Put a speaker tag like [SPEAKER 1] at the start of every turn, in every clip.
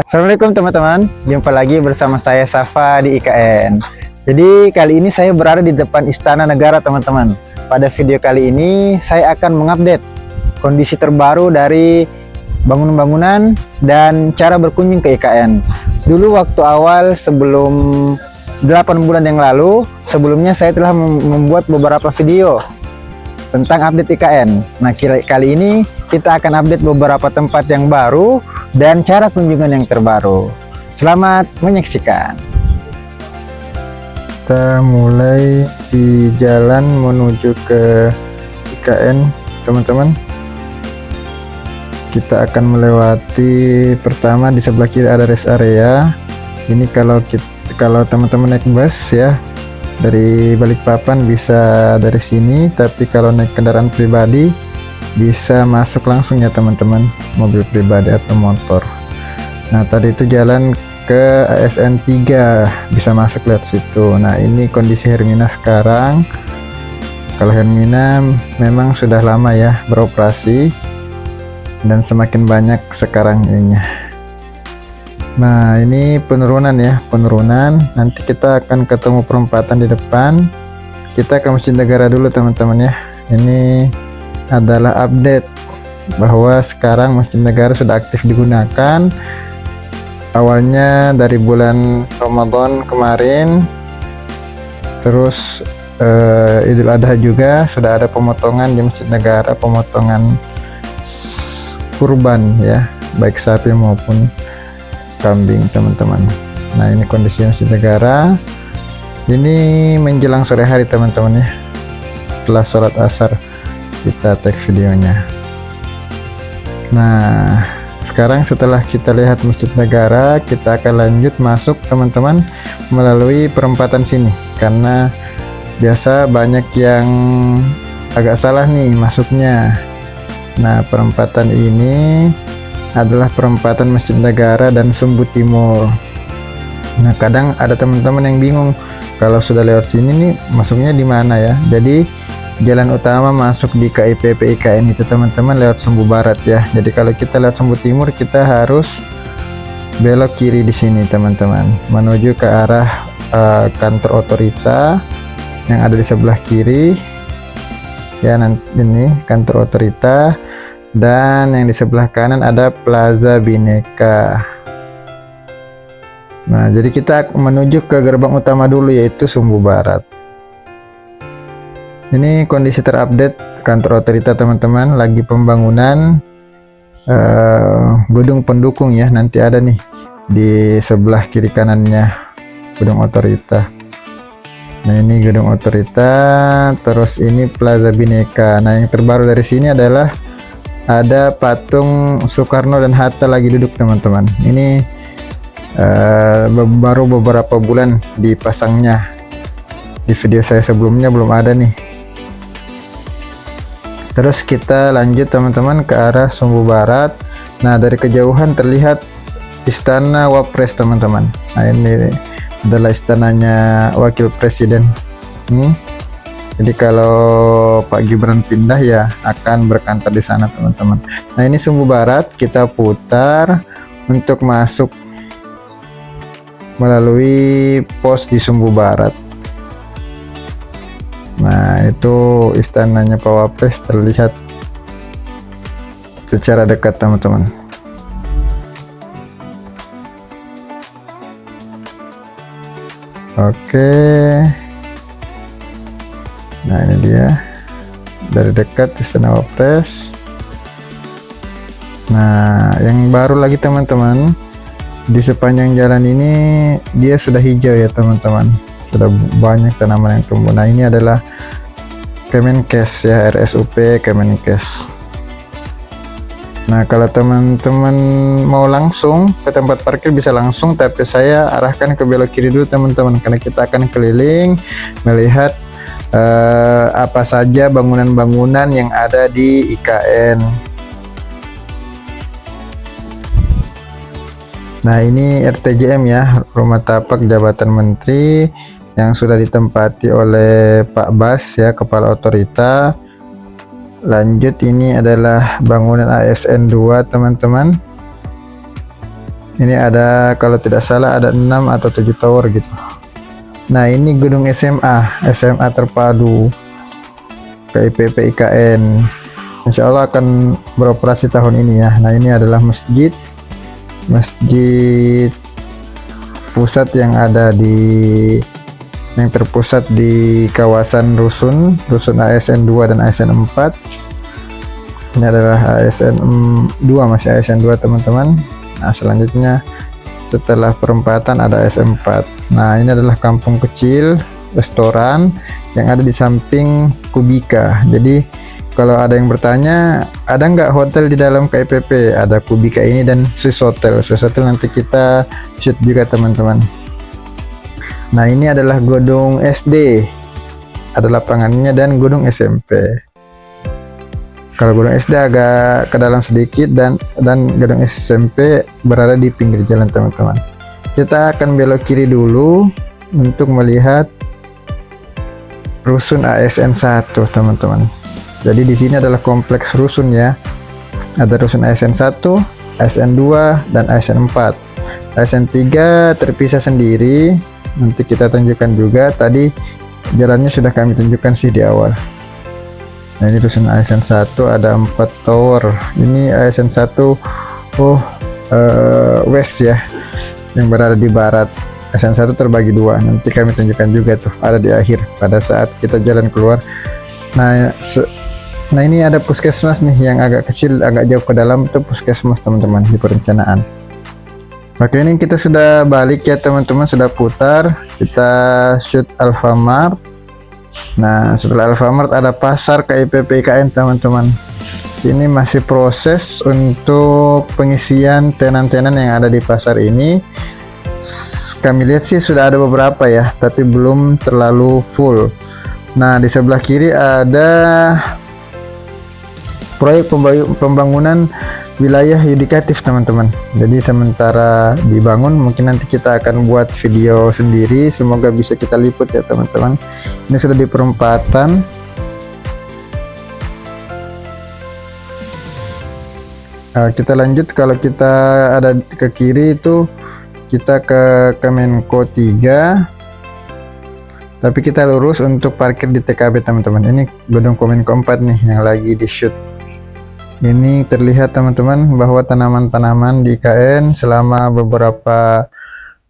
[SPEAKER 1] Assalamualaikum teman-teman, jumpa lagi bersama saya Safa di IKN. Jadi kali ini saya berada di depan Istana Negara teman-teman. Pada video kali ini saya akan mengupdate kondisi terbaru dari bangunan-bangunan dan cara berkunjung ke IKN. Dulu waktu awal sebelum 8 bulan yang lalu, sebelumnya saya telah membuat beberapa video tentang update IKN. Nah, kali ini kita akan update beberapa tempat yang baru dan cara kunjungan yang terbaru. Selamat menyaksikan. Kita mulai di jalan menuju ke IKN, teman-teman. Kita akan melewati pertama di sebelah kiri ada rest area. Ini kalau teman-teman naik bus ya, dari Balikpapan bisa dari sini, tapi kalau naik kendaraan pribadi bisa masuk langsung ya teman-teman, mobil pribadi atau motor. Nah, tadi itu jalan ke ASN 3, bisa masuk lewat situ. Nah, ini kondisi Hermina sekarang. Kalau Hermina memang sudah lama ya beroperasi dan semakin banyak sekarang ininya. Nah, ini penurunan ya, penurunan. Nanti kita akan ketemu perempatan di depan. Kita ke Masjid Negara dulu teman-teman ya. Ini adalah update bahwa sekarang Masjid Negara sudah aktif digunakan. Awalnya dari bulan Ramadan kemarin, terus Idul Adha juga sudah ada pemotongan di Masjid Negara, pemotongan kurban ya, baik sapi maupun kambing teman-teman. Nah, ini kondisi Masjid Negara. Ini menjelang sore hari teman-teman ya, setelah sholat asar kita tag videonya. Nah, sekarang setelah kita lihat Masjid Negara, kita akan lanjut masuk teman-teman melalui perempatan sini, karena biasa banyak yang agak salah nih masuknya. Nah, perempatan ini adalah perempatan Masjid Negara dan Sumbu Timur. Nah, kadang ada teman-teman yang bingung kalau sudah lewat sini nih masuknya di mana ya. Jadi jalan utama masuk di KIPP IKN itu teman-teman lewat Sumbu Barat ya. Jadi kalau kita lewat Sumbu Timur, kita harus belok kiri di sini teman-teman, menuju ke arah kantor otorita yang ada di sebelah kiri ya. Nanti ini kantor otorita, dan yang di sebelah kanan ada Plaza Bhinneka. Nah, jadi kita menuju ke gerbang utama dulu, yaitu Sumbu Barat. Ini kondisi terupdate kantor otorita teman-teman, lagi pembangunan gedung pendukung ya. Nanti ada nih di sebelah kiri kanannya gedung otorita. Nah, ini gedung otorita, terus ini Plaza Bhinneka. Nah, yang terbaru dari sini adalah ada patung Soekarno dan Hatta lagi duduk teman-teman. Ini baru beberapa bulan dipasangnya. Di video saya sebelumnya belum ada nih. Terus kita lanjut teman-teman ke arah Sumbu Barat. Nah, dari kejauhan terlihat Istana Wapres teman-teman. Nah, ini adalah istananya Wakil Presiden. Jadi kalau Pak Gibran pindah ya akan berkantor di sana teman-teman. Nah, ini Sumbu Barat, kita putar untuk masuk melalui pos di Sumbu Barat. Nah, itu istananya Pak Wapres terlihat secara dekat teman-teman. Oke. Nah, ini dia dari dekat Istana Wapres. Nah, yang baru lagi teman-teman, di sepanjang jalan ini dia sudah hijau ya teman-teman, sudah banyak tanaman yang tumbuh. Nah, ini adalah Kemenkes ya, RSUP Kemenkes. Nah, kalau teman-teman mau langsung ke tempat parkir bisa langsung, tapi saya arahkan ke belok kiri dulu teman-teman, karena kita akan keliling melihat apa saja bangunan-bangunan yang ada di IKN. Nah, ini RTJM ya, Rumah Tapak Jabatan Menteri, yang sudah ditempati oleh Pak Bas ya, Kepala Otorita. Lanjut, ini adalah bangunan ASN 2 teman-teman. Ini ada, kalau tidak salah ada 6 atau 7 tower gitu. Nah, ini gedung SMA terpadu KIPP IKN. Insya Allah akan beroperasi tahun ini ya. Nah, ini adalah masjid pusat yang terpusat di kawasan rusun ASN 2 dan ASN 4. Ini adalah ASN 2, masih ASN 2 teman-teman. Nah, selanjutnya setelah perempatan ada ASN 4. Nah, ini adalah kampung kecil restoran yang ada di samping Kubika. Jadi kalau ada yang bertanya, ada nggak hotel di dalam KIPP? Ada Kubika ini dan Swiss Hotel. Swiss Hotel nanti kita shoot juga teman-teman. Nah, ini adalah gedung SD, ada lapangannya, dan gedung SMP. Kalau gedung SD agak ke dalam sedikit, dan gedung SMP berada di pinggir jalan teman-teman. Kita akan belok kiri dulu untuk melihat rusun ASN 1 teman-teman. Jadi di sini adalah kompleks rusun ya. Ada rusun ASN 1, ASN 2, dan ASN 4. ASN 3 terpisah sendiri. Nanti kita tunjukkan juga. Tadi jalannya sudah kami tunjukkan sih di awal. Nah, ini rusun ASN 1 ada 4 tower. Ini ASN 1 west ya, yang berada di barat. ASN 1 terbagi 2. Nanti kami tunjukkan juga tuh, ada di akhir pada saat kita jalan keluar. Nah, ini ada puskesmas nih yang agak kecil, agak jauh ke dalam, itu puskesmas teman-teman di perencanaan. Oke, ini kita sudah balik ya teman-teman, sudah putar. Kita shoot Alfamart. Nah, setelah Alfamart ada pasar KIPP IKN teman-teman. Ini masih proses untuk pengisian tenan-tenan yang ada di pasar ini. Kami lihat sih sudah ada beberapa ya, tapi belum terlalu full. Nah, di sebelah kiri ada proyek pembangunan wilayah yudikatif teman-teman. Jadi sementara dibangun, mungkin nanti kita akan buat video sendiri, semoga bisa kita liput ya teman-teman. Ini sudah di perempatan. Kita lanjut, kalau kita ada ke kiri itu kita ke Kemenko 3, tapi kita lurus untuk parkir di TKB teman-teman. Ini gedung Kemenko 4 nih yang lagi di shoot. Ini terlihat teman-teman bahwa tanaman-tanaman di IKN selama beberapa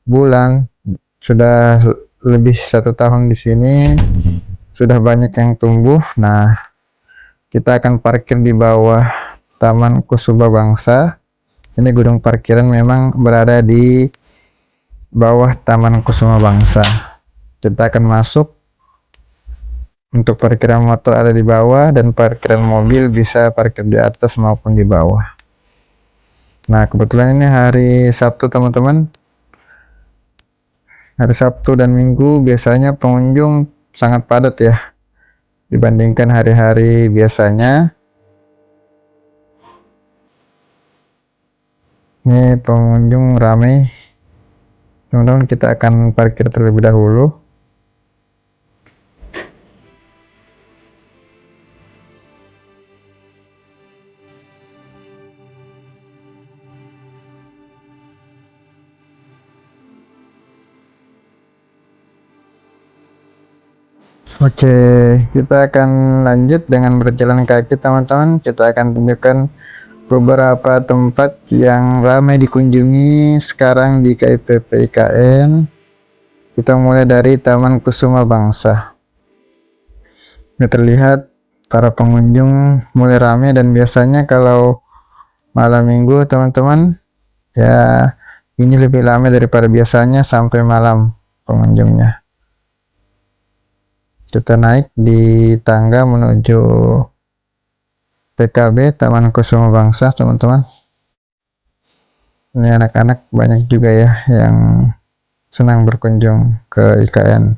[SPEAKER 1] bulan, sudah lebih 1 tahun di sini, sudah banyak yang tumbuh. Nah, kita akan parkir di bawah Taman Kusuma Bangsa. Ini gedung parkiran memang berada di bawah Taman Kusuma Bangsa. Kita akan masuk. Untuk parkiran motor ada di bawah, dan parkiran mobil bisa parkir di atas maupun di bawah. Nah, kebetulan ini hari Sabtu teman-teman. Hari Sabtu dan Minggu biasanya pengunjung sangat padat ya dibandingkan hari-hari biasanya. Ini pengunjung ramai teman-teman. Kita akan parkir terlebih dahulu. Oke, kita akan lanjut dengan berjalan kaki teman-teman. Kita akan tunjukkan beberapa tempat yang ramai dikunjungi sekarang di KIPP IKN. Kita mulai dari Taman Kusuma Bangsa. Ini terlihat para pengunjung mulai ramai, dan biasanya kalau malam minggu teman-teman ya, ini lebih ramai daripada biasanya sampai malam pengunjungnya. Kita naik di tangga menuju PKB Taman Kusuma Bangsa teman-teman. Ini anak-anak banyak juga ya yang senang berkunjung ke IKN.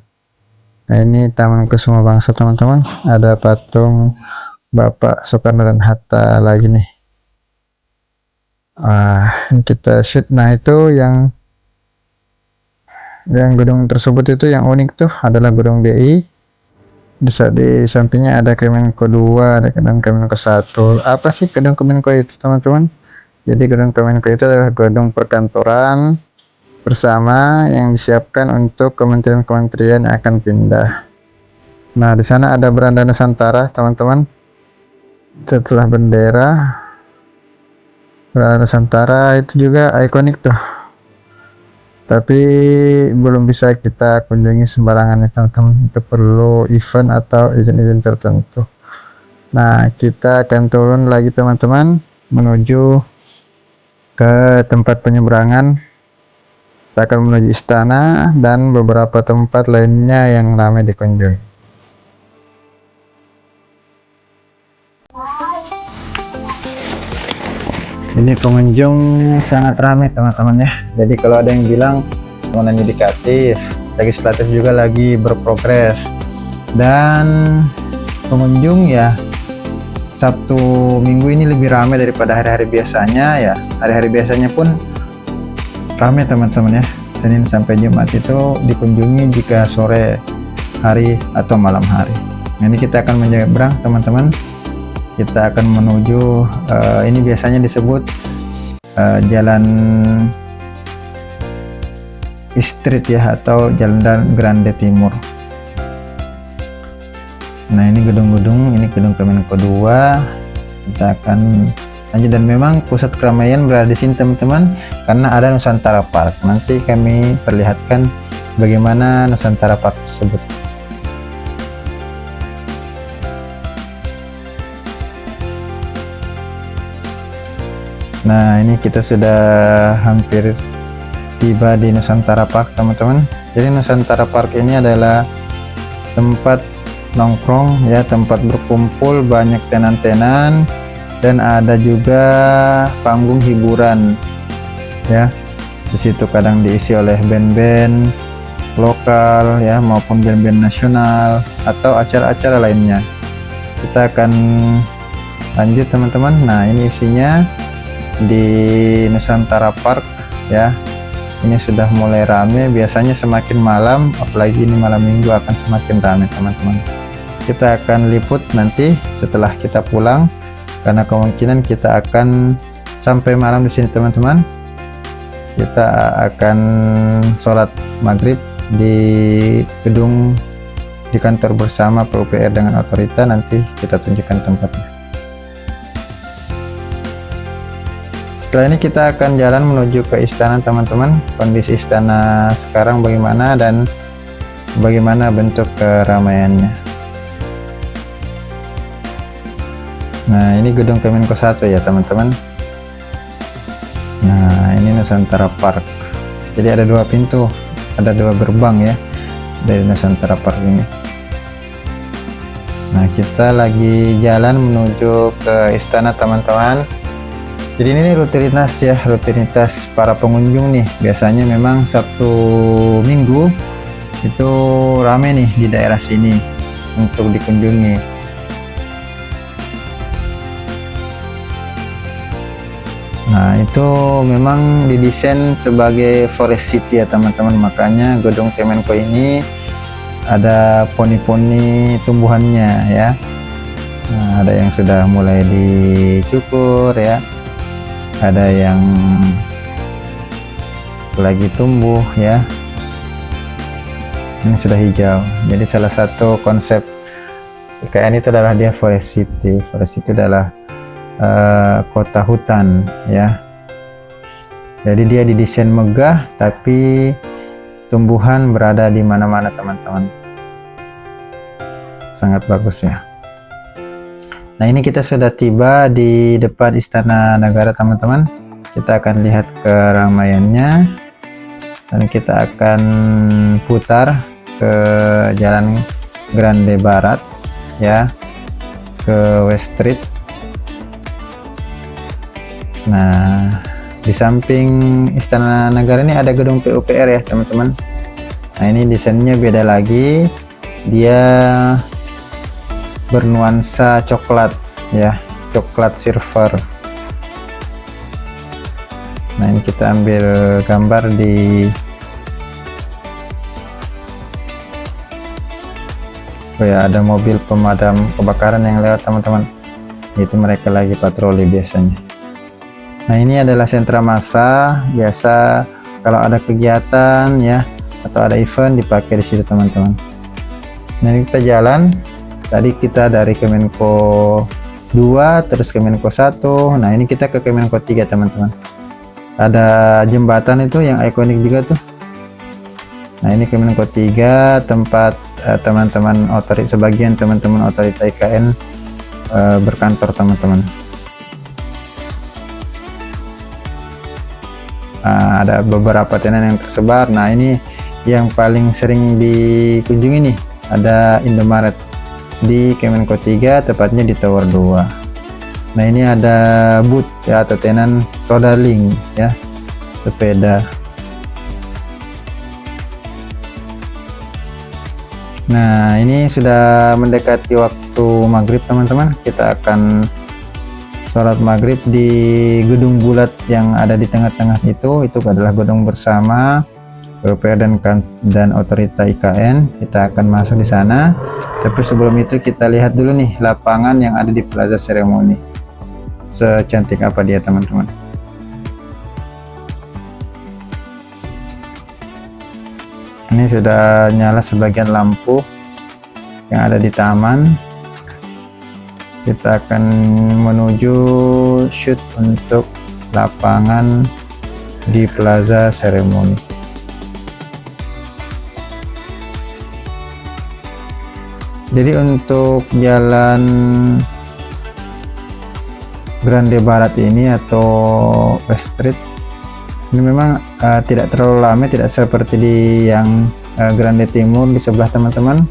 [SPEAKER 1] Nah, ini Taman Kusuma Bangsa teman-teman. Ada patung Bapak Soekarno dan Hatta lagi nih. Kita shoot. Nah, itu yang gedung tersebut itu yang unik tuh adalah gedung BI. Di sampingnya ada Kemenko 2, ada gedung Kemenko 1. Apa sih gedung Kemenko itu teman-teman? Jadi gedung Kemenko itu adalah gedung perkantoran bersama yang disiapkan untuk kementerian-kementerian yang akan pindah. Nah, di sana ada beranda Nusantara, teman-teman. Setelah bendera Nusantara itu juga ikonik tuh. Tapi belum bisa kita kunjungi sembarangan ya, teman-teman. Itu perlu event atau izin-izin tertentu. Nah, kita akan turun lagi, teman-teman, menuju ke tempat penyeberangan. Kita akan menuju istana dan beberapa tempat lainnya yang ramai dikunjungi. Ini pengunjung sangat ramai, teman-teman ya. Jadi kalau ada yang bilang pembangunan yudikatif, legislatif juga lagi berprogres, dan pengunjung ya Sabtu Minggu ini lebih ramai daripada hari-hari biasanya ya. Hari-hari biasanya pun ramai, teman-teman ya. Senin sampai Jumat itu dikunjungi jika sore hari atau malam hari. Nah, ini kita akan menyeberang, teman-teman. Kita akan menuju ini biasanya disebut Jalan Street ya, atau Jalan Grande Timur. Nah, ini gedung-gedung, ini gedung Kemenko 2. Kita akan lanjut, dan memang pusat keramaian berada di sini, teman-teman, karena ada Nusantara Park. Nanti kami perlihatkan bagaimana Nusantara Park tersebut. Nah, ini kita sudah hampir tiba di Nusantara Park, teman-teman. Jadi Nusantara Park ini adalah tempat nongkrong ya, tempat berkumpul, banyak tenan-tenan, dan ada juga panggung hiburan ya. Di situ kadang diisi oleh band-band lokal ya, maupun band-band nasional atau acara-acara lainnya. Kita akan lanjut, teman-teman. Nah, ini isinya di Nusantara Park ya. Ini sudah mulai rame, biasanya semakin malam, apalagi ini malam minggu, akan semakin rame, teman-teman. Kita akan liput nanti setelah kita pulang, karena kemungkinan kita akan sampai malam di sini, teman-teman. Kita akan sholat maghrib di gedung di kantor bersama PUPR dengan otorita. Nanti kita tunjukkan tempatnya. Setelah ini kita akan jalan menuju ke istana, teman-teman. Kondisi istana sekarang bagaimana dan bagaimana bentuk keramaiannya. Nah, ini gedung Kemenko 1 ya, teman-teman. Nah, ini Nusantara Park. Jadi ada dua pintu, ada dua gerbang ya dari Nusantara Park ini. Nah, kita lagi jalan menuju ke istana, teman-teman. Jadi ini rutinitas ya, rutinitas para pengunjung nih. Biasanya memang Sabtu Minggu itu rame nih di daerah sini untuk dikunjungi. Nah, itu memang didesain sebagai forest city ya, teman-teman. Makanya gedung Kemenko ini ada poni-poni tumbuhannya ya. Nah, ada yang sudah mulai dicukur ya, ada yang lagi tumbuh ya. Ini sudah hijau. Jadi salah satu konsep IKN itu adalah dia forest city. Forest city adalah kota hutan ya. Jadi dia didesain megah, tapi tumbuhan berada di mana-mana, teman-teman. Sangat bagus ya. Nah, ini kita sudah tiba di depan Istana Negara, teman-teman. Kita akan lihat keramaiannya dan kita akan putar ke Jalan Grande Barat ya, ke West Street. Nah, di samping Istana Negara ini ada gedung PUPR ya, teman-teman. Nah, ini desainnya beda lagi. Dia bernuansa coklat ya, coklat silver. Nah, ini kita ambil gambar di ada mobil pemadam kebakaran yang lewat, teman-teman. Itu mereka lagi patroli biasanya. Nah, ini adalah sentra massa, biasa kalau ada kegiatan ya atau ada event dipakai di situ teman-teman. Nah, ini kita jalan, tadi kita dari Kemenko 2 terus Kemenko 1. Nah, ini kita ke Kemenko 3 teman-teman. Ada jembatan itu yang ikonik juga tuh. Nah, ini Kemenko 3, tempat teman-teman otorita, sebagian teman-teman otorita IKN berkantor teman-teman. Nah, ada beberapa tenan yang tersebar. Nah, ini yang paling sering dikunjungi nih, ada Indomaret di Kemenko 3, tepatnya di Tower 2. Nah, ini ada booth ya atau tenan Rodaling ya, sepeda. Nah, ini sudah mendekati waktu maghrib teman-teman. Kita akan sholat maghrib di gedung bulat yang ada di tengah-tengah itu adalah gedung bersama PUPR dan otorita IKN. Kita akan masuk di sana, tapi sebelum itu kita lihat dulu nih lapangan yang ada di Plaza Seremoni, secantik apa dia teman-teman. Ini sudah nyala sebagian lampu yang ada di taman. Kita akan menuju shoot untuk lapangan di Plaza Seremoni. Jadi untuk jalan Grande Barat ini atau West Street ini memang tidak terlalu lama, tidak seperti di yang Grande Timur di sebelah teman-teman,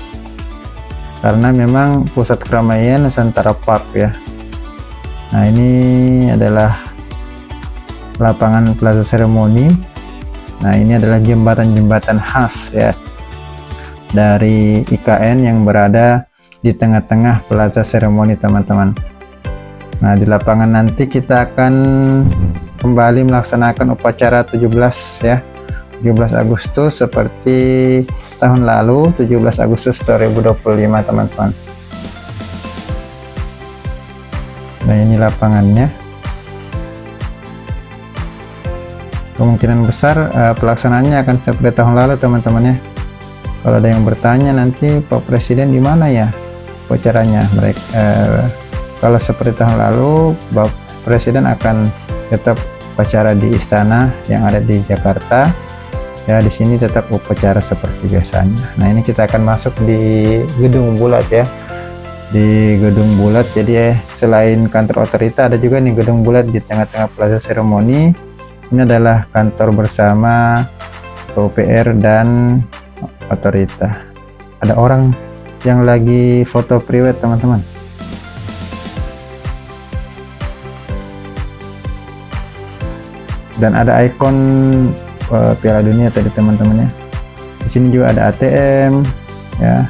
[SPEAKER 1] karena memang pusat keramaian Nusantara Park ya. Nah, ini adalah lapangan Plaza Seremoni. Nah, ini adalah jembatan-jembatan khas ya dari IKN yang berada di tengah-tengah Plaza Seremoni teman-teman. Nah, di lapangan nanti kita akan kembali melaksanakan upacara 17 ya, 17 Agustus seperti tahun lalu, 17 Agustus 2025 teman-teman. Nah, ini lapangannya. Kemungkinan besar pelaksanaannya akan seperti tahun lalu teman-teman ya. Kalau ada yang bertanya nanti Pak Presiden di mana ya upacaranya, kalau seperti tahun lalu Bapak Presiden akan tetap upacara di istana yang ada di Jakarta ya. Di sini tetap upacara seperti biasanya. Nah, ini kita akan masuk di gedung bulat ya, di gedung bulat. Jadi selain kantor otorita ada juga nih gedung bulat di tengah-tengah Plaza Seremoni. Ini adalah kantor bersama PUPR dan otorita. Ada orang yang lagi foto priwet teman-teman. Dan ada ikon Piala Dunia tadi teman-teman ya. Di sini juga ada ATM ya,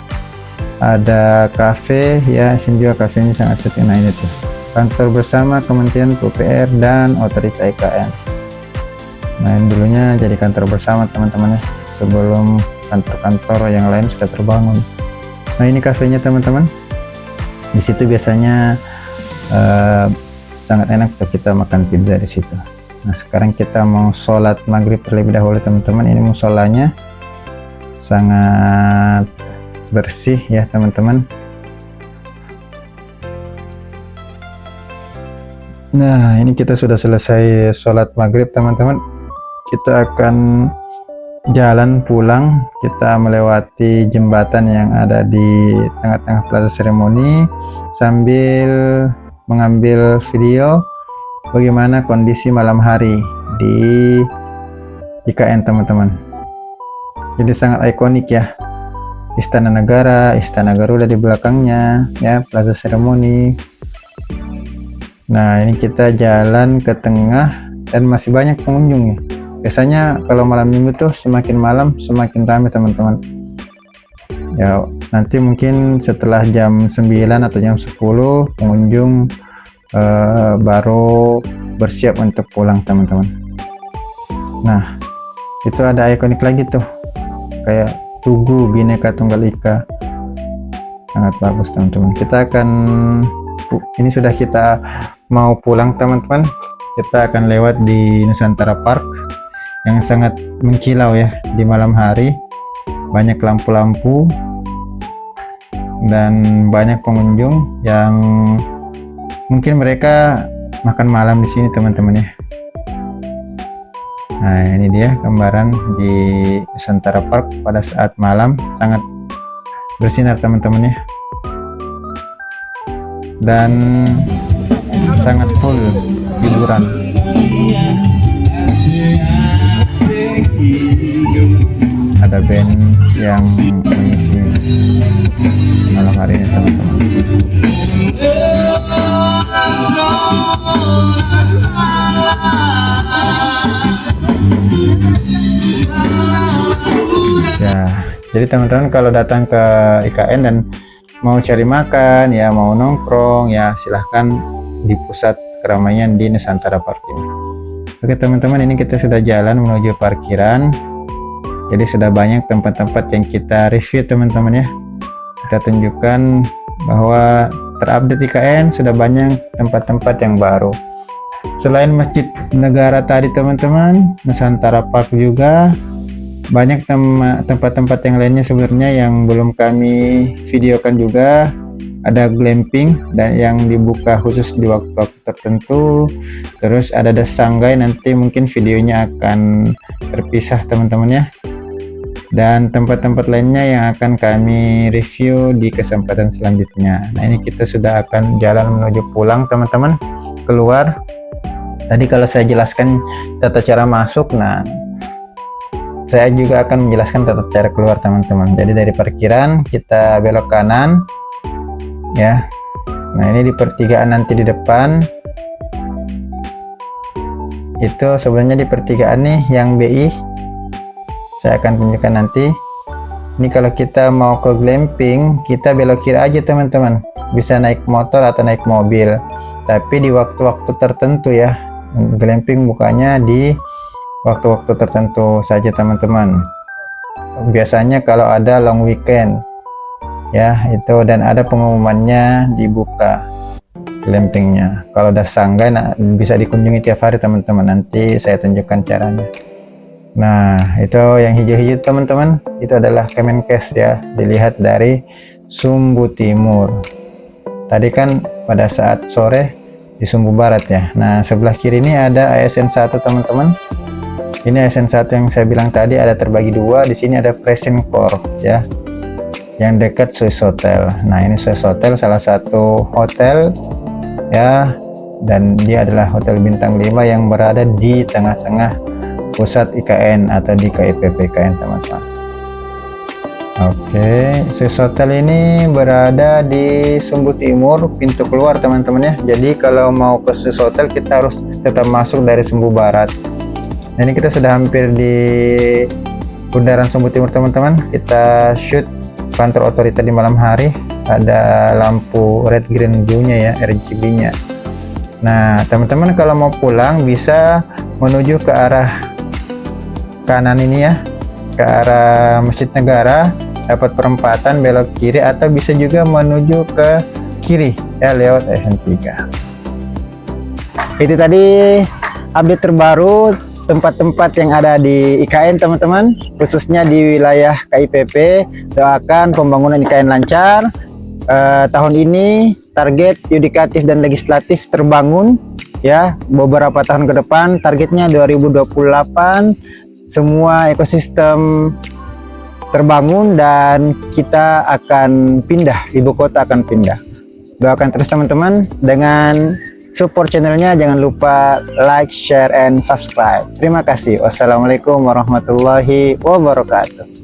[SPEAKER 1] ada kafe ya. Di sini juga kafenya sangat sepi. Nah, ini tuh kantor bersama Kementerian PUPR dan otorita IKN. Nah, ini dulunya jadi kantor bersama teman-teman ya, sebelum kantor-kantor yang lain sudah terbangun. Nah, ini kafenya teman-teman. Di situ biasanya sangat enak tuh kita makan pizza di situ. Nah, sekarang kita mau sholat maghrib terlebih dahulu teman-teman. Ini musolanya sangat bersih ya teman-teman. Nah, ini kita sudah selesai sholat maghrib teman-teman. Kita akan jalan pulang. Kita melewati jembatan yang ada di tengah-tengah Plaza Seremoni sambil mengambil video bagaimana kondisi malam hari di IKN teman-teman. Jadi sangat ikonik ya, Istana Negara, Istana Garuda di belakangnya ya, Plaza Seremoni. Nah, ini kita jalan ke tengah dan masih banyak pengunjung ya. Biasanya kalau malam minggu tuh semakin malam semakin ramai teman-teman ya. Nanti mungkin setelah jam 9 atau jam 10 pengunjung baru bersiap untuk pulang teman-teman. Nah, itu ada ikonik lagi tuh kayak Tugu Bhinneka Tunggal Ika, sangat bagus teman-teman. Kita akan ini sudah kita mau pulang teman-teman, kita akan lewat di Nusantara Park yang sangat mengkilau ya di malam hari. Banyak lampu-lampu dan banyak pengunjung yang mungkin mereka makan malam di sini teman-teman ya. Nah, ini dia gambaran di Nusantara Park pada saat malam, sangat bersinar teman-teman ya. Dan sangat full hiburan. Ada band yang mengisi malam hari ini teman-teman. Ya, jadi teman-teman kalau datang ke IKN dan mau cari makan ya, mau nongkrong ya, silahkan di pusat keramaian di Nusantara Park ini. Oke teman-teman, ini kita sudah jalan menuju parkiran. Jadi sudah banyak tempat-tempat yang kita review teman-teman ya. Kita tunjukkan bahwa terupdate IKN sudah banyak tempat-tempat yang baru. Selain Masjid Negara tadi teman-teman, Nusantara Park juga banyak tempat-tempat yang lainnya sebenarnya yang belum kami videokan juga. Ada glamping dan yang dibuka khusus di waktu-waktu tertentu. Terus ada Dasanggai, nanti mungkin videonya akan terpisah teman-teman ya. Dan tempat-tempat lainnya yang akan kami review di kesempatan selanjutnya. Nah, ini kita sudah akan jalan menuju pulang teman-teman, keluar. Tadi kalau saya jelaskan tata cara masuk, nah saya juga akan menjelaskan tata cara keluar teman-teman. Jadi dari parkiran kita belok kanan ya. Nah, ini di pertigaan nanti di depan. Itu sebenarnya di pertigaan nih yang BI. Saya akan tunjukkan nanti. Ini kalau kita mau ke glamping, kita belok kiri aja teman-teman. Bisa naik motor atau naik mobil. Tapi di waktu-waktu tertentu ya. Glamping bukanya di waktu-waktu tertentu saja teman-teman. Biasanya kalau ada long weekend ya itu, dan ada pengumumannya dibuka glampingnya. Kalau udah Dasanggai nah, bisa dikunjungi tiap hari teman-teman, nanti saya tunjukkan caranya. Nah, itu yang hijau-hijau teman-teman, itu adalah Kemenkes ya, dilihat dari Sumbu Timur. Tadi kan pada saat sore di Sumbu Barat ya. Nah, sebelah kiri ini ada ASN 1 teman-teman. Ini ASN 1 yang saya bilang tadi ada terbagi dua. Di sini ada Presencor ya, yang dekat Swiss Hotel. Nah, ini Swiss Hotel salah satu hotel ya, dan dia adalah hotel bintang 5 yang berada di tengah-tengah pusat IKN atau di KIPP IKN teman-teman. Oke, Swiss Hotel ini berada di Sumbu Timur, pintu keluar teman-teman ya. Jadi kalau mau ke Swiss Hotel kita harus tetap masuk dari Sumbu Barat. Nah, ini kita sudah hampir di bundaran Sumbu Timur teman-teman. Kita shoot kantor otorita di malam hari, ada lampu red green blue nya ya, RGB nya. Nah teman-teman kalau mau pulang bisa menuju ke arah kanan ini ya, ke arah Masjid Negara, dapat perempatan belok kiri, atau bisa juga menuju ke kiri ya lewat ASN 3. Itu tadi update terbaru tempat-tempat yang ada di IKN teman-teman, khususnya di wilayah KIPP. Doakan pembangunan IKN lancar. Tahun ini target yudikatif dan legislatif terbangun ya, beberapa tahun ke depan targetnya 2028 semua ekosistem terbangun dan kita akan pindah, ibu kota akan pindah. Doakan terus teman-teman, dengan support channelnya, jangan lupa like, share, and subscribe. Terima kasih. Wassalamualaikum warahmatullahi wabarakatuh.